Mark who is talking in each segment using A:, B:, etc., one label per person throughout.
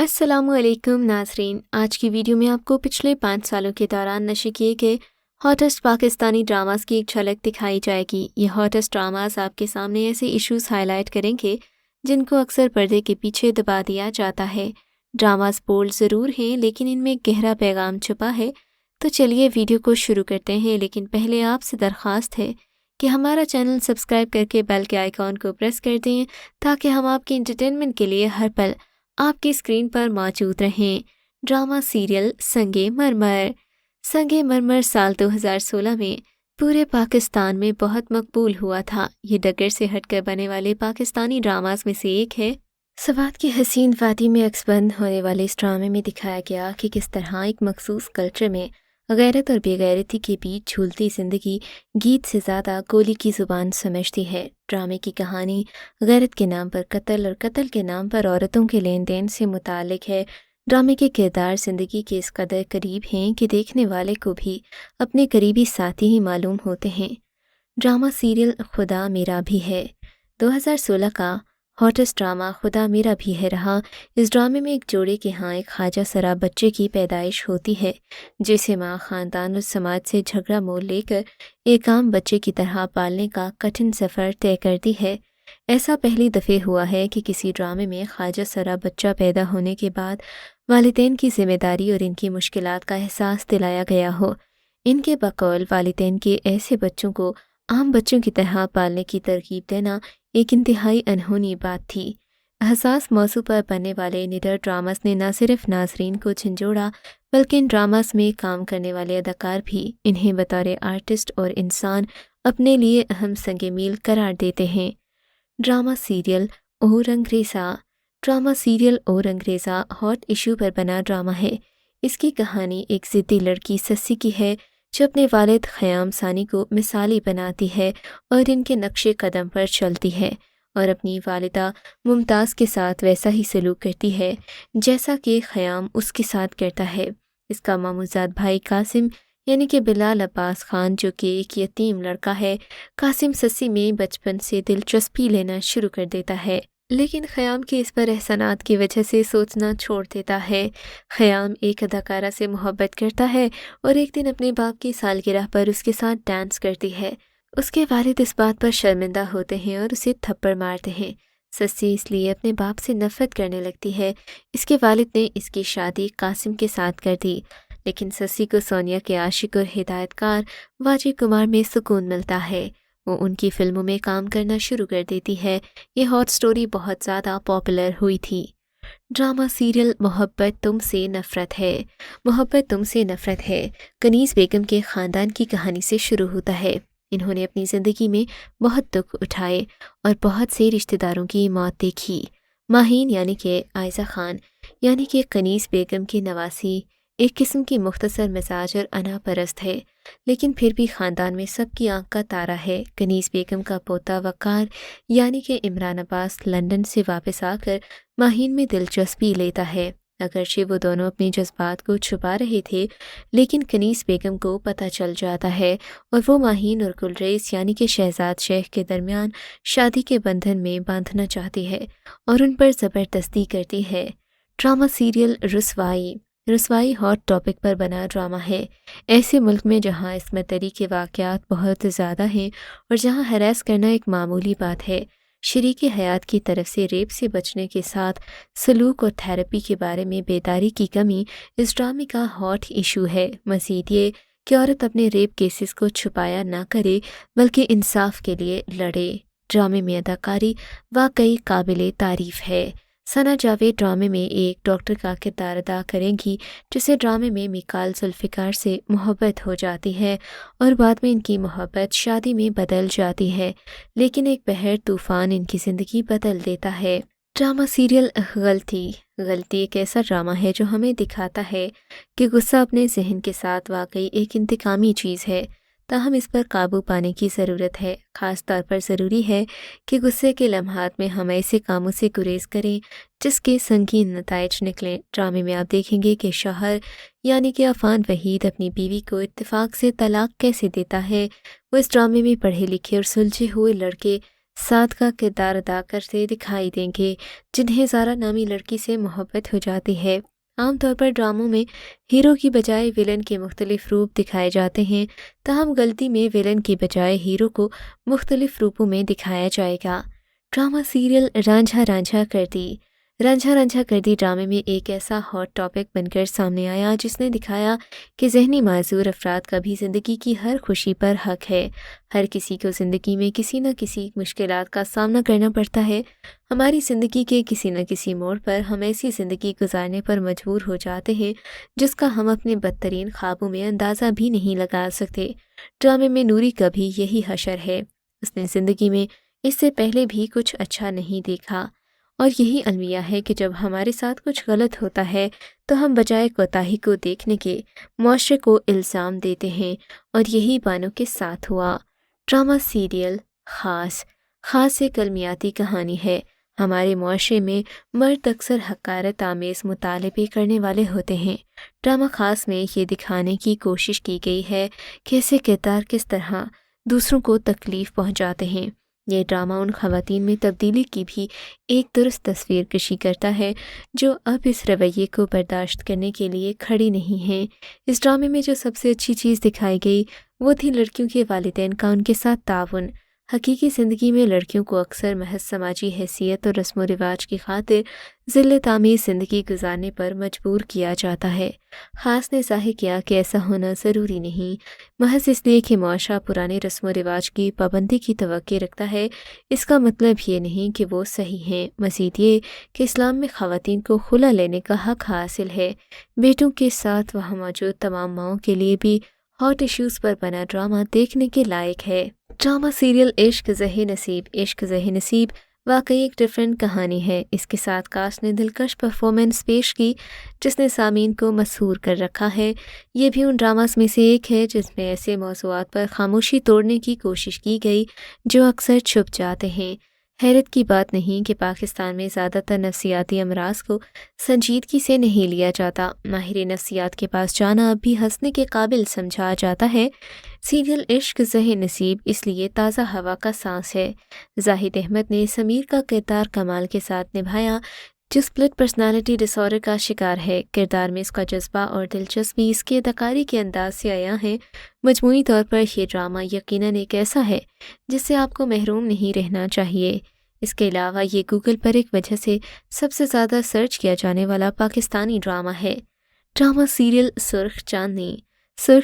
A: अस्सलाम वालेकुम नाज़रीन। आज की वीडियो में आपको पिछले 5 सालों के दौरान नशर किए गए हॉटेस्ट पाकिस्तानी ड्रामास की एक झलक दिखाई जाएगी। ये हॉटेस्ट ड्रामास आपके सामने ऐसे इश्यूज हाईलाइट करेंगे जिनको अक्सर पर्दे के पीछे दबा दिया जाता है। ड्रामास बोल्ड ज़रूर हैं लेकिन इनमें गहरा पैगाम छुपा है। तो चलिए वीडियो को शुरू करते हैं, लेकिन पहले आपसे दरख्वास्त है कि हमारा चैनल सब्सक्राइब करके बेल के आइकॉन को प्रेस कर दें ताकि हम आपके इंटरटेनमेंट के लिए हर पल आपकी स्क्रीन पर मौजूद रहें। ड्रामा सीरियल संगे मरमर। संगे मरमर साल 2016 में पूरे पाकिस्तान में बहुत मकबूल हुआ था। ये डगर से हटकर बने वाले पाकिस्तानी ड्रामास में से एक है। सवात की हसीन वादी में अक्सबंद होने वाले इस ड्रामे में दिखाया गया कि किस तरह एक मखसूस कल्चर में गैरत और बेगैरती के बीच झूलती ज़िंदगी गीत से ज़्यादा गोली की ज़ुबान समझती है। ड्रामे की कहानी गैरत के नाम पर कत्ल और कत्ल के नाम पर औरतों के लेन देन से मुतालिक है। ड्रामे के किरदार ज़िंदगी के इस कदर करीब हैं कि देखने वाले को भी अपने करीबी साथी ही मालूम होते हैं। ड्रामा सीरियल खुदा मेरा भी है 2016 का हॉटेस्ट ड्रामा खुदा मेरा भी है रहा। इस ड्रामे में एक जोड़े के यहाँ एक ख्वाजा सरा बच्चे की पैदाइश होती है, जिसे माँ ख़ानदान और समाज से झगड़ा मोल लेकर एक आम बच्चे की तरह पालने का कठिन सफ़र तय करती है। ऐसा पहली दफ़े हुआ है कि किसी ड्रामे में ख्वाजा सरा बच्चा पैदा होने के बाद वालिदैन की ज़िम्मेदारी और इनकी मुश्किलात का एहसास दिलाया गया हो। इनके बकौल वालिदैन के ऐसे बच्चों को आम बच्चों की तरह पालने की तरकीब देना एक इंतहाई अनहोनी बात थी। हसास मौजू पर बनने वाले निडर ड्रामास ने न सिर्फ नाजरीन को झंझोड़ा बल्कि इन ड्रामास में काम करने वाले अदाकार भी इन्हें बतौर आर्टिस्ट और इंसान अपने लिए अहम संगे मील करार देते हैं। ड्रामा सीरियल और अंग्रेज़ा। ड्रामा सीरियल और अंग्रेज़ा हॉट इशू पर बना ड्रामा है। इसकी कहानी एक ज़िद्दी लड़की सस्सी की है जो अपने वालिद ख़याम सानी को मिसाली बनाती है और इनके नक्शे कदम पर चलती है और अपनी वालिदा मुमताज़ के साथ वैसा ही सलूक करती है जैसा कि ख़याम उसके साथ करता है। इसका मामूज़ाद भाई कासिम यानी कि बिलाल अब्बास ख़ान, जो कि एक यतीम लड़का है, कासिम सस्सी में बचपन से दिलचस्पी लेना शुरू कर देता है, लेकिन ख़याम के इस पर एहसानात की वजह से सोचना छोड़ देता है। ख़याम एक अदाकारा से मोहब्बत करता है और एक दिन अपने बाप की सालगिरह पर उसके साथ डांस करती है। उसके वालिद इस बात पर शर्मिंदा होते हैं और उसे थप्पड़ मारते हैं। सस्सी इसलिए अपने बाप से नफ़रत करने लगती है। इसके वालिद ने इसकी शादी कासिम के साथ कर दी, लेकिन सस्सी को सोनिया के आशिक और हिदायतकार वाजिब कुमार में सुकून मिलता है। वो उनकी फ़िल्मों में काम करना शुरू कर देती है। ये हॉट स्टोरी बहुत ज़्यादा पॉपुलर हुई थी। ड्रामा सीरियल मोहब्बत तुमसे नफ़रत है। मोहब्बत तुमसे नफ़रत है कनीज़ बेगम के ख़ानदान की कहानी से शुरू होता है। इन्होंने अपनी ज़िंदगी में बहुत दुख उठाए और बहुत से रिश्तेदारों की मौत देखी। माहीन यानी कि आयज़ा ख़ान यानी कि कनीज़ बेगम की नवासी एक किस्म की मुख्तसर मिजाज और अना परस्त है, लेकिन फिर भी ख़ानदान में सबकी आंख का तारा है। कनीज़ बेगम का पोता वक़ार यानी कि इमरान अब्बास लंदन से वापस आकर माहीन में दिलचस्पी लेता है। अगरचे वो दोनों अपने जज्बात को छुपा रहे थे, लेकिन कनीज़ बेगम को पता चल जाता है और वो माहीन और गुलरेज़ यानी कि शहजाद शेख के दरमियान शादी के बंधन में बांधना चाहती है और उन पर ज़बरदस्ती करती है। Drama serial Ruswai. Ruswai hot topic पर बना ड्रामा है। ऐसे मुल्क में जहाँ इसमें तरी के वाक़यात बहुत ज़्यादा हैं और जहाँ हरास करना एक मामूली बात है, शरीके हयात की तरफ से रेप से बचने के साथ सलूक और थेरेपी के बारे में बेदारी की कमी इस ड्रामे का हॉट इशू है। मज़ीद ये कि औरत अपने रेप केसेस को छुपाया ना करे बल्कि इंसाफ के लिए लड़े। ड्रामे में अदाकारी वाकई काबिले तारीफ़ है। सना जावेद ड्रामे में एक डॉक्टर का किरदार अदा करेंगी, जिसे ड्रामे में मिकाल जुल्फ़िकार से मोहब्बत हो जाती है और बाद में इनकी मोहब्बत शादी में बदल जाती है, लेकिन एक बहर तूफ़ान इनकी ज़िंदगी बदल देता है। ड्रामा सीरियल गलती। गलती एक ऐसा ड्रामा है जो हमें दिखाता है कि गुस्सा अपने जहन के साथ वाकई एक इंतकामी चीज़ है, ताहम इस पर काबू पाने की ज़रूरत है। ख़ास तौर पर ज़रूरी है कि गुस्से के लम्हात में हम ऐसे कामों से गुरेज करें जिसके संगीन नताइज निकलें। ड्रामे में आप देखेंगे कि शौहर यानी कि अफान वहीद अपनी बीवी को इत्तेफाक से तलाक कैसे देता है। वो इस ड्रामे में पढ़े लिखे और सुलझे हुए लड़के سعد کا کردار ادا کرتے دکھائی دیں گے، جنہیں زارا نامی لڑکی سے محبت ہو جاتی ہے۔ عام طور پر ڈراموں میں ہیرو کی بجائے ویلن کے مختلف روپ دکھائے جاتے ہیں، تاہم غلطی میں ویلن کی بجائے ہیرو کو مختلف روپوں میں دکھایا جائے گا۔ ڈرامہ سیریل رانجھا رانجھا کردی۔ رانجھا رانجھا کردی ڈرامے میں ایک ایسا ہاٹ ٹاپک بن کر سامنے آیا جس نے دکھایا کہ ذہنی معذور افراد کا بھی زندگی کی ہر خوشی پر حق ہے۔ ہر کسی کو زندگی میں کسی نہ کسی مشکلات کا سامنا کرنا پڑتا ہے۔ ہماری زندگی کے کسی نہ کسی موڑ پر ہم ایسی زندگی گزارنے پر مجبور ہو جاتے ہیں جس کا ہم اپنے بدترین خوابوں میں اندازہ بھی نہیں لگا سکتے۔ ڈرامے میں نوری کا بھی یہی حشر ہے۔ اس نے زندگی میں اس سے پہلے بھی کچھ اچھا نہیں دیکھا، اور یہی المیہ ہے کہ جب ہمارے ساتھ کچھ غلط ہوتا ہے تو ہم بجائے کوتاہی کو دیکھنے کے معاشرے کو الزام دیتے ہیں، اور یہی بانو کے ساتھ ہوا۔ ڈرامہ سیریل خاص ایک المیاتی کہانی ہے۔ ہمارے معاشرے میں مرد اکثر حقارت آمیز مطالبے کرنے والے ہوتے ہیں۔ ڈرامہ خاص میں یہ دکھانے کی کوشش کی گئی ہے کہ ایسے کردار کس طرح دوسروں کو تکلیف پہنچاتے ہیں۔ یہ ڈرامہ ان خواتین میں تبدیلی کی بھی ایک درست تصویر کشی کرتا ہے جو اب اس رویے کو برداشت کرنے کے لیے کھڑی نہیں ہیں۔ اس ڈرامے میں جو سب سے اچھی چیز دکھائی گئی وہ تھی لڑکیوں کے والدین کا ان کے ساتھ تعاون۔ حقیقی زندگی میں لڑکیوں کو اکثر محض سماجی حیثیت اور رسم و رواج کی خاطر ذلت آمیز زندگی گزارنے پر مجبور کیا جاتا ہے۔ خاص نے ظاہر کیا کہ ایسا ہونا ضروری نہیں، محض اس لیے کہ معاشرہ پرانے رسم و رواج کی پابندی کی توقع رکھتا ہے اس کا مطلب یہ نہیں کہ وہ صحیح ہیں۔ مزید یہ کہ اسلام میں خواتین کو خلا لینے کا حق حاصل ہے۔ بیٹوں کے ساتھ وہاں موجود تمام ماؤں کے لیے بھی ہاٹ ایشوز پر بنا ڈرامہ دیکھنے کے لائق ہے۔ ڈرامہ سیریل عشق زہ نصیب واقعی ایک ڈیفرنٹ کہانی ہے۔ اس کے ساتھ کاسٹ نے دلکش پرفارمنس پیش کی جس نے سامعین کو مسحور کر رکھا ہے۔ یہ بھی ان ڈراماز میں سے ایک ہے جس میں ایسے موضوعات پر خاموشی توڑنے کی کوشش کی گئی جو اکثر چھپ جاتے ہیں۔ حیرت کی بات نہیں کہ پاکستان میں زیادہ تر نفسیاتی امراض کو سنجیدگی سے نہیں لیا جاتا۔ ماہر نفسیات کے پاس جانا اب بھی ہنسنے کے قابل سمجھا جاتا ہے۔ سیریل عشق زہ نصیب اس لیے تازہ ہوا کا سانس ہے۔ زاہد احمد نے سمیر کا کردار کمال کے ساتھ نبھایا جو سپلٹ پرسنالٹی ڈس آرڈر کا شکار ہے۔ کردار میں اس کا جذبہ اور دلچسپی اس کے اداکاری کے انداز سے آیا ہے۔ مجموعی طور پر یہ ڈرامہ یقیناً ایک ایسا ہے جس سے آپ کو محروم نہیں رہنا چاہیے۔ اس کے علاوہ یہ گوگل پر ایک وجہ سے سب سے زیادہ سرچ کیا جانے والا پاکستانی ڈرامہ ہے۔ ڈرامہ سیریل سرخ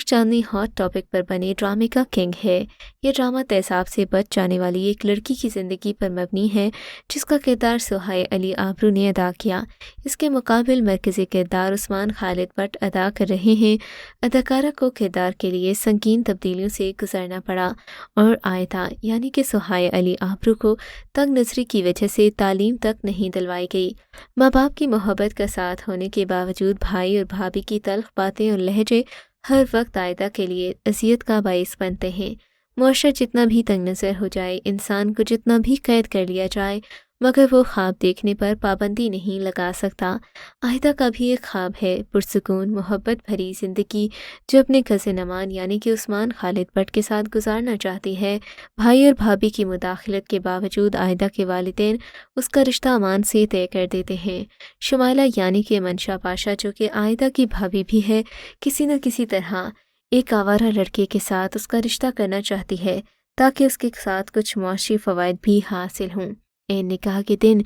A: چاندنی ہاٹ ٹاپک پر بنے ڈرامے کا کنگ ہے۔ یہ ڈرامہ تیزاب سے بچ جانے والی ایک لڑکی کی زندگی پر مبنی ہے جس کا کردار سہائے علی آبرو نے ادا کیا۔ اس کے مقابل مرکزی کردار عثمان خالد بٹ ادا کر رہے ہیں۔ اداکارہ کو کردار کے لیے سنگین تبدیلیوں سے گزرنا پڑا اور عائدہ یعنی کہ سہائے علی آبرو کو تنگ نظری کی وجہ سے تعلیم تک نہیں دلوائی گئی۔ ماں باپ کی محبت کا ساتھ ہونے کے باوجود بھائی اور بھابھی کی تلخ باتیں اور لہجے ہر وقت عائدہ کے لیے اذیت کا باعث بنتے ہیں۔ معاشرہ جتنا بھی تنگ نظر ہو جائے، انسان کو جتنا بھی قید کر لیا جائے، مگر وہ خواب دیکھنے پر پابندی نہیں لگا سکتا۔ عائدہ کا بھی ایک خواب ہے، پرسکون محبت بھری زندگی جو اپنے کزن امان یعنی کہ عثمان خالد بٹ کے ساتھ گزارنا چاہتی ہے۔ بھائی اور بھابھی کی مداخلت کے باوجود عائدہ کے والدین اس کا رشتہ امان سے طے کر دیتے ہیں۔ شمائلہ یعنی کہ منشا پاشا جو کہ عائدہ کی بھابھی بھی ہے، کسی نہ کسی طرح ایک آوارہ لڑکے کے ساتھ اس کا رشتہ کرنا چاہتی ہے تاکہ اس کے ساتھ کچھ معاشی فوائد بھی حاصل ہوں۔ نکاح کے دن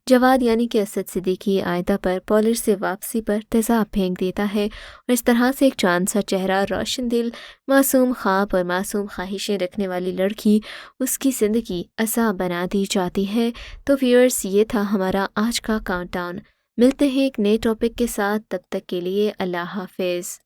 A: جواد یعنی کہ اسد صدیقی عائدہ پر پولر سے واپسی پر تیزاب پھینک دیتا ہے اور اس طرح سے ایک چاند سا چہرہ، روشن دل، معصوم خواب اور معصوم خواہشیں رکھنے والی لڑکی اس کی زندگی عذاب بنا دی جاتی ہے۔ تو ویورز، یہ تھا ہمارا آج کا کاؤنٹ ڈاؤن۔ ملتے ہیں ایک نئے ٹاپک کے ساتھ، تب تک کے لیے اللہ حافظ۔